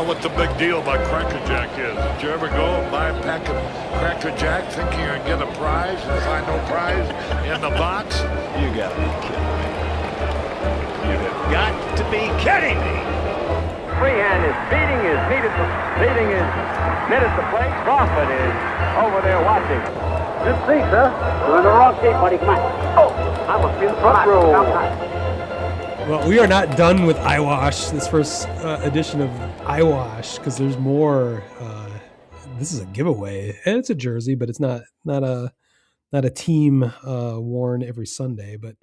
what the big deal about Cracker Jack is. Did you ever go and buy a pack of Cracker Jack thinking you're going to get a prize and find no prize in the box? You got to be kidding me. You have got to be kidding me. Freehand is beating his net at the plate. Crawford is over there watching. Good see, sir. You're in the wrong seat, buddy. Come on. Oh, I must be in the front row. Well, we are not done with EYEWASH, this first edition of EYEWASH, because there's more. This is a giveaway, and it's a jersey, but it's not a team worn every Sunday. But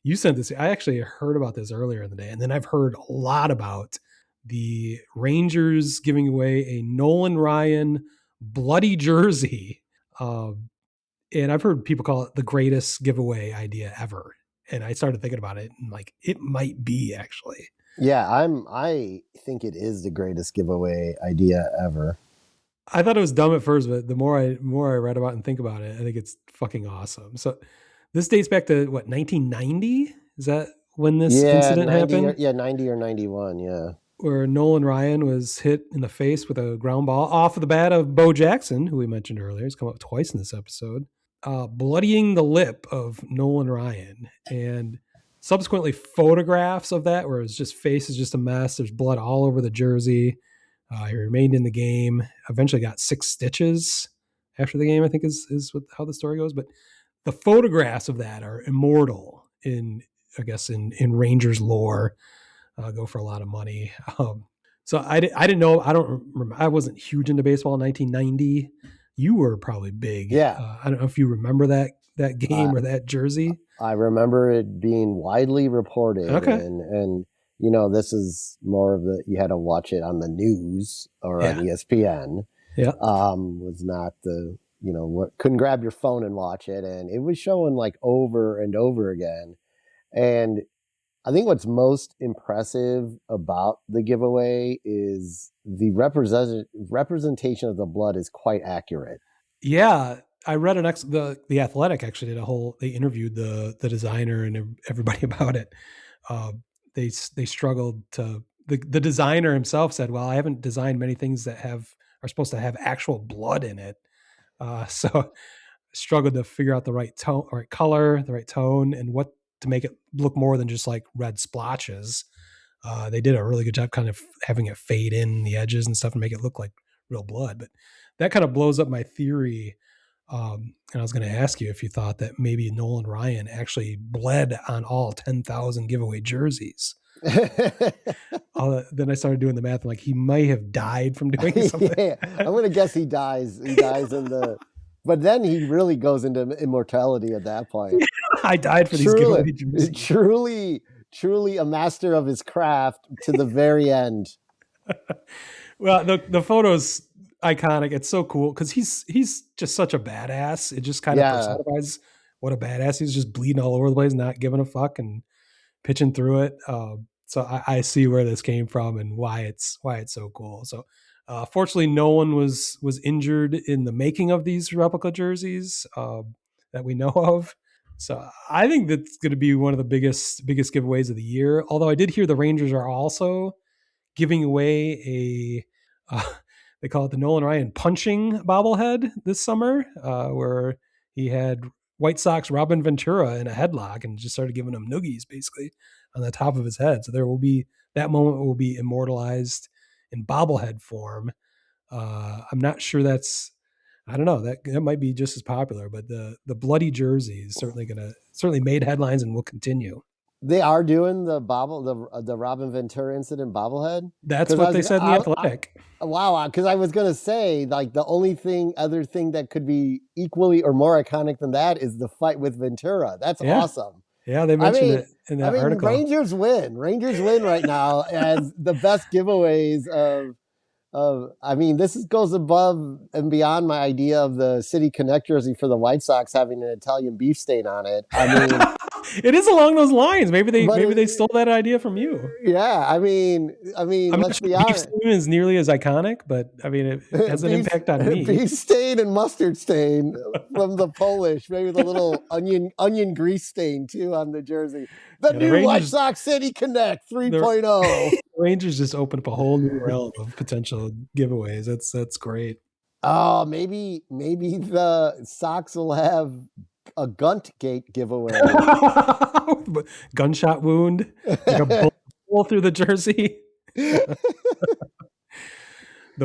you sent this. I actually heard about this earlier in the day, and then I've heard a lot about the Rangers giving away a Nolan Ryan bloody jersey, and I've heard people call it the greatest giveaway idea ever. And I started thinking about it, and like, it might be actually. Yeah, I think it is the greatest giveaway idea ever. I thought it was dumb at first, but the more I read about it and think about it, I think it's fucking awesome. So this dates back to what, 1990? Is that when this incident happened? 90 or 91, yeah. Where Nolan Ryan was hit in the face with a ground ball off of the bat of Bo Jackson, who we mentioned earlier. He's come up twice in this episode. Bloodying the lip of Nolan Ryan, and subsequently photographs of that where his face is just a mess. There's blood all over the jersey. He remained in the game, eventually got 6 stitches after the game, I think is how the story goes. But the photographs of that are immortal in Rangers lore, go for a lot of money. So I didn't know. I don't remember. I wasn't huge into baseball in 1990. You were probably big. Yeah. I don't know if you remember that game or that jersey. I remember it being widely reported. Okay. And you know, this is more of you had to watch it on the news or on ESPN. Yeah. Was not couldn't grab your phone and watch it. And it was showing like over and over again. And I think what's most impressive about the giveaway is the representation of the blood is quite accurate. Yeah, I read the Athletic actually did they interviewed the designer and everybody about it. They struggled to, the designer himself said, well, I haven't designed many things that are supposed to have actual blood in it. So struggled to figure out the right tone, right color, the right tone, and what to make it look more than just like red splotches. They did a really good job kind of having it fade in the edges and stuff and make it look like real blood. But that kind of blows up my theory. And I was going to ask you if you thought that maybe Nolan Ryan actually bled on all 10,000 giveaway jerseys. Then I started doing the math. I'm like, he might have died from doing something. Yeah, I'm going to guess he dies. He dies but then he really goes into immortality at that point. I died for these giveaway jerseys. Truly a master of his craft to the very end. Well, the photo's iconic. It's so cool because he's just such a badass. It just kind of personifies what a badass. He's just bleeding all over the place, not giving a fuck and pitching through it. So I see where this came from and why it's so cool. So fortunately, no one was injured in the making of these replica jerseys that we know of. So I think that's going to be one of the biggest giveaways of the year. Although I did hear the Rangers are also giving away they call it the Nolan Ryan punching bobblehead this summer, where he had White Sox Robin Ventura in a headlock and just started giving him noogies basically on the top of his head. So that moment will be immortalized in bobblehead form. I'm not sure I don't know, that might be just as popular, but the bloody jersey is certainly made headlines and will continue. They are doing the Robin Ventura incident bobblehead. That's what they said in the Athletic. Wow, because I was going to say, like, the only other thing that could be equally or more iconic than that is the fight with Ventura. That's awesome. Yeah, they mentioned it in that article. Rangers win right now as the best giveaways of. This goes above and beyond my idea of the City Connect jersey for the White Sox having an Italian beef stain on it. It is along those lines. Maybe they stole that idea from you. Yeah, I mean, I'm let's not be sure beef honest. stain is nearly as iconic, but I mean, it has an impact on me. Beef stain and mustard stain from the Polish. Maybe the little onion grease stain too on the jersey. The new White Sox City Connect 3.0. The Rangers just opened up a whole new realm of potential giveaways. That's great. Oh, maybe the Sox will have a Guntgate giveaway. Gunshot wound, like a bullet through the jersey. The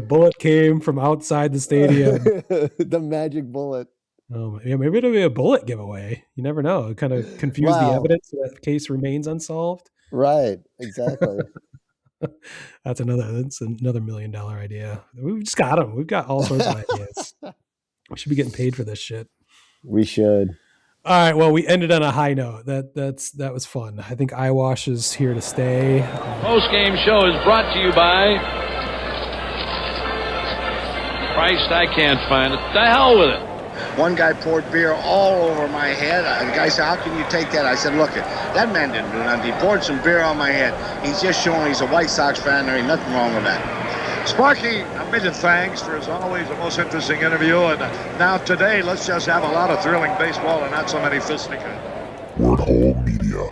bullet came from outside the stadium. The magic bullet. Oh, yeah, maybe it'll be a bullet giveaway. You never know. Kind of confuse the evidence so that case remains unsolved. Right. Exactly. That's another $1 million idea. We've just got them. We've got all sorts of ideas. We should be getting paid for this shit. We should. All right. Well, we ended on a high note. That was fun. I think EYEWASH is here to stay. Post-game show is brought to you by Christ. I can't find it. The hell with it. One guy poured beer all over my head. The guy said, "How can you take that?" I said, "Look, that man didn't do nothing. He poured some beer on my head. He's just showing he's a White Sox fan. There ain't nothing wrong with that." Sparky, a million thanks for, as always, the most interesting interview. And now today, let's just have a lot of thrilling baseball and not so many fisticuffs. Word Hole Media.